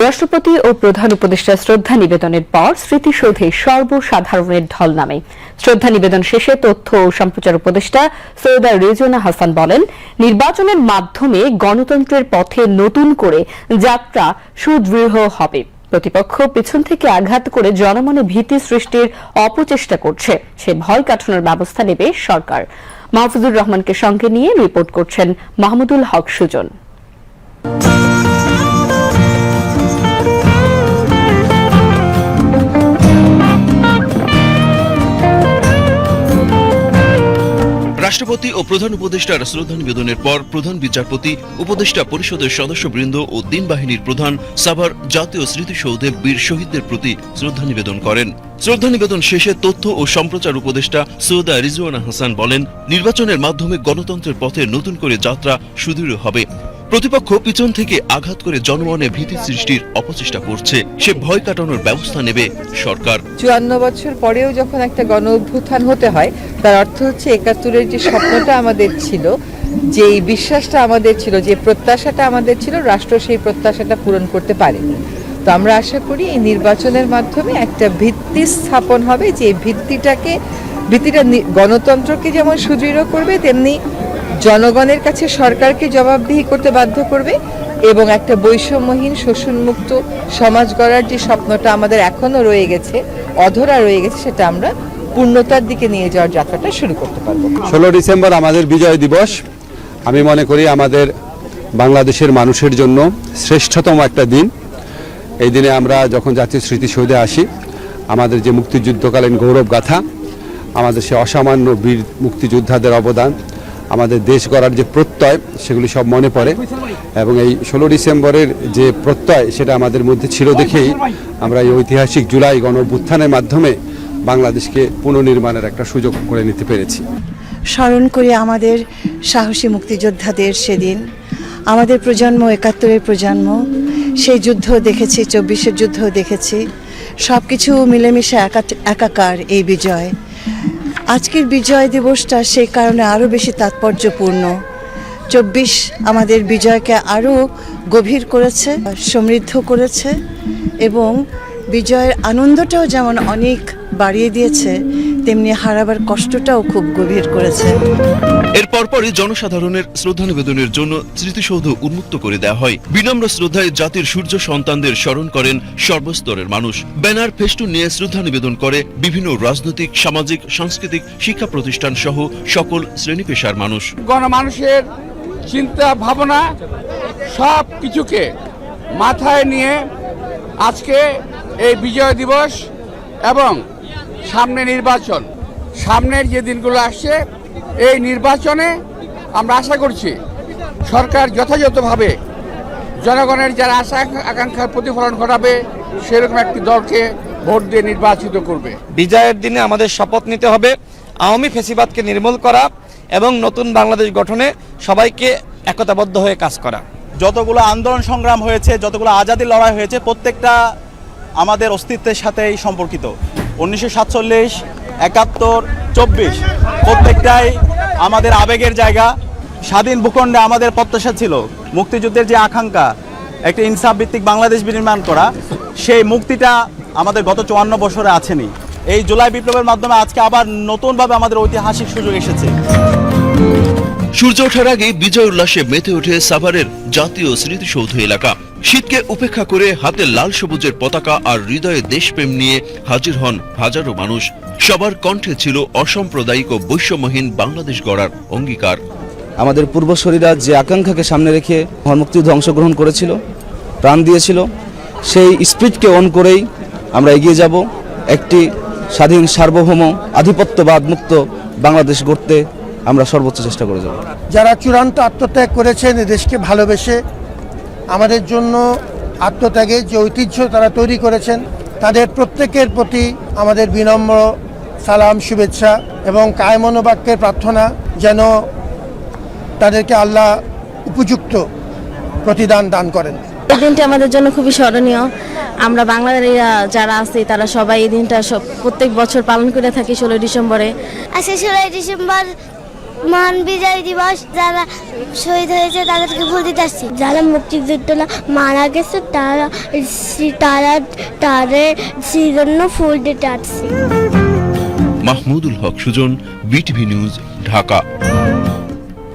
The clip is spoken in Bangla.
রাষ্ট্রপতি ও প্রধান উপদেষ্টা শ্রদ্ধা নিবেদনের পর স্মৃতিসৌধে সর্বসাধারণের ঢল নামে। শ্রদ্ধা নিবেদন শেষে তথ্য ও সম্প্রচার উপদেষ্টা সৈয়দা রেজওয়ানা হাসান বলেন, নির্বাচনের মাধ্যমে গণতন্ত্রের পথে নতুন করে যাত্রা সুদৃঢ় হবে। প্রতিপক্ষ পিছন থেকে আঘাত করে জনমনে ভীতি সৃষ্টির অপচেষ্টা করছে, সে ভয় কাটানোর ব্যবস্থা নেবে সরকার। মাহফুজুর রহমানকে সঙ্গে নিয়ে রিপোর্ট করছেন মাহমুদুল হক সুজন। রাষ্ট্রপতি ও প্রধান উপদেষ্টার শ্রদ্ধা নিবেদনের পর প্রধান বিচারপতি, উপদেষ্টা পরিষদের সদস্যবৃন্দ ও দিন বাহিনীর প্রধান সাভার জাতীয় স্মৃতিসৌধে বীর শহীদদের প্রতি শ্রদ্ধা নিবেদন করেন। শ্রদ্ধা নিবেদন শেষে তথ্য ও সম্প্রচার উপদেষ্টা সৈয়দা রেজওয়ানা হাসান বলেন, নির্বাচনের মাধ্যমে গণতন্ত্রের পথে নতুন করে যাত্রা সুদৃঢ় হবে। প্রতিপক্ষ পিছন থেকে আঘাত করে জনমনে ভীতি সৃষ্টির অপচেষ্টা করছে, সে ভয় কাটানোর ব্যবস্থা নেবে সরকার। ৫৪ বছর পরেও যখন একটা গণ অভ্যুত্থান হতে হয়, তার অর্থ হচ্ছে ৭১-এর যে স্বপ্নটা আমাদের ছিল, যে বিশ্বাসটা আমাদের ছিল, যে প্রত্যাশাটা আমাদের ছিল, রাষ্ট্র সেই প্রত্যাশাটা পূরণ করতে পারেনি। তো আমরা আশা করি এই নির্বাচনের মাধ্যমে একটা ভিত্তি স্থাপন হবে, যে ভিত্তিটা গণতন্ত্রকে যেমন সুদৃঢ় করবে, তেমনি জনগণের কাছে সরকারকে জবাবদিহি করতে বাধ্য করবে এবং একটা বৈষম্যহীন শোষণমুক্ত সমাজ গড়ার যে স্বপ্নটা আমাদের এখনো রয়ে গেছে, অধরা রয়ে গেছে, সেটা আমরা পূর্ণতার দিকে নিয়ে যাওয়ার যাত্রাটা শুরু করতে পারবো। 16 ডিসেম্বর আমাদের বিজয় দিবস। আমি মনে করি আমাদের বাংলাদেশের মানুষের জন্য শ্রেষ্ঠতম একটা দিন। এই দিনে আমরা যখন জাতীয় স্মৃতিসৌধে আসি, আমাদের যে মুক্তিযুদ্ধকালীন গৌরব গাথা, আমাদের সে অসামান্য বীর মুক্তিযোদ্ধাদের অবদান, আমাদের দেশ গড়ার যে প্রত্যয়, সেগুলি সব মনে পড়ে এবং এই 16 ডিসেম্বরের যে প্রত্যয়, সেটা আমাদের মধ্যে ছিল দেখেই আমরা এই ঐতিহাসিক জুলাই গণ অভ্যুত্থানের মাধ্যমে বাংলাদেশকে পুনর্নির্মাণের একটা সুযোগ করে নিতে পেরেছি। স্মরণ করি আমাদের সাহসী মুক্তিযোদ্ধাদের সেদিন, আমাদের প্রজন্ম ৭১-এর প্রজন্ম, সেই যুদ্ধ দেখেছি, ২৪-এর যুদ্ধ দেখেছি, সব কিছু মিলেমিশে একাকার এই বিজয়। আজকের বিজয় দিবসটা সেই কারণে আরও বেশি তাৎপর্যপূর্ণ। ২৪ আমাদের বিজয়কে আরও গভীর করেছে, সমৃদ্ধ করেছে এবং বিজয়ের আনন্দটাও যেমন অনেক বাড়িয়ে দিয়েছে, তেমনি হারাবার কষ্টটাও খুব গভীর করেছে। এর পরপরই জনসাধারণের শ্রদ্ধা নিবেদনের জন্য স্মৃতিসৌধ উন্মুক্ত করে দেওয়া হয়। বিনম্র শ্রদ্ধায় জাতির সূর্য সন্তানদের স্মরণ করেন সর্বস্তরের মানুষ। ব্যানার, ফেস্টুন নিয়ে শ্রদ্ধা নিবেদন করে বিভিন্ন রাজনৈতিক, সামাজিক, সাংস্কৃতিক, শিক্ষা প্রতিষ্ঠান সহ সকল শ্রেণী পেশার মানুষ। গণমানুষের চিন্তা ভাবনা সব কিছুকে মাথায় নিয়ে আজকে এই বিজয় দিবস এবং সামনে নির্বাচন, সামনের যে দিনগুলো আসছে, এই নির্বাচনে আমরা আশা করছি সরকার যথাযথভাবে জনগণের যারা আশা আকাঙ্ক্ষার প্রতিফলন ঘটাবে, সেরকম একটি দলকে ভোট দিয়ে নির্বাচিত করবে। বিজয়ের দিনে আমাদের শপথ নিতে হবে আওয়ামী ফ্যাসিবাদকে নির্মূল করা এবং নতুন বাংলাদেশ গঠনে সবাইকে একতাবদ্ধ হয়ে কাজ করা। যতগুলো আন্দোলন সংগ্রাম হয়েছে, যতগুলো আজাদী লড়াই হয়েছে, প্রত্যেকটা আমাদের অস্তিত্বের সাথেই সম্পর্কিত। 1947, 71, 24 প্রত্যেকটাই আমাদের আবেগের জায়গা। স্বাধীন ভূখণ্ডে আমাদের প্রত্যাশা ছিল মুক্তিযুদ্ধের যে আকাঙ্ক্ষা, একটা ইনসাফ ভিত্তিক বাংলাদেশ বিনির্মাণ করা, সেই মুক্তিটা আমাদের গত 54 বছরে আসেনি। এই জুলাই বিপ্লবের মাধ্যমে আজকে আবার নতুনভাবে আমাদের ঐতিহাসিক সুযোগ এসেছে। সূর্য ওঠার আগে বিজয় উল্লাসে মেতে ওঠে সাভারের জাতীয় স্মৃতিসৌধ এলাকা। শীতকে উপেক্ষা করে হাতে লাল সবুজের পতাকা আর হৃদয়ে দেশপ্রেম নিয়ে হাজির হন হাজারো মানুষ। সবার কণ্ঠে ছিল অসাম্প্রদায়িক ও বৈষম্যহীন বাংলাদেশ গড়ার অঙ্গীকার। আমাদের পূর্বসূরীরা যে আকাঙ্ক্ষাকে সামনে রেখে মুক্তিযুদ্ধে অংশগ্রহণ করেছিল, প্রাণ দিয়েছিল, সেই স্পিরিটকে অন করেই আমরা এগিয়ে যাব একটি স্বাধীন, সার্বভৌম, আধিপত্যবাদ মুক্ত বাংলাদেশ গড়তে আমরা সর্বোচ্চ চেষ্টা করে যাব। যারা চূড়ান্ত আত্মত্যাগ করেছেন দেশকে ভালোবেসে, আমাদের জন্য আত্মত্যাগের যে ঐতিহ্য তারা তৈরি করেছেন, তাদের প্রত্যেকের প্রতি আমাদের বিনম্র সালাম, শুভেচ্ছা এবং কায়মনোবাক্যের প্রার্থনা যেন তাদেরকে আল্লাহ উপযুক্ত প্রতিদান দান করেন। এই দিনটি আমাদের জন্য খুবই স্মরণীয়। আমরা বাংলাদেশিরা যারা আছি তারা সবাই এই দিনটা প্রত্যেক বছর পালন করে থাকি 16 ডিসেম্বরে। আজকে 16 ডিসেম্বর মহান বিজয় দিবস, যারা শহীদ হয়েছে তাদেরকে ফুল দিতে আসছি। যারা মুক্তিযোদ্ধারা মারা গেছে তারা সেই জন্য ফুল দিতে আসছি। Mahmudul Haque Sujan, BTV news, Dhaka.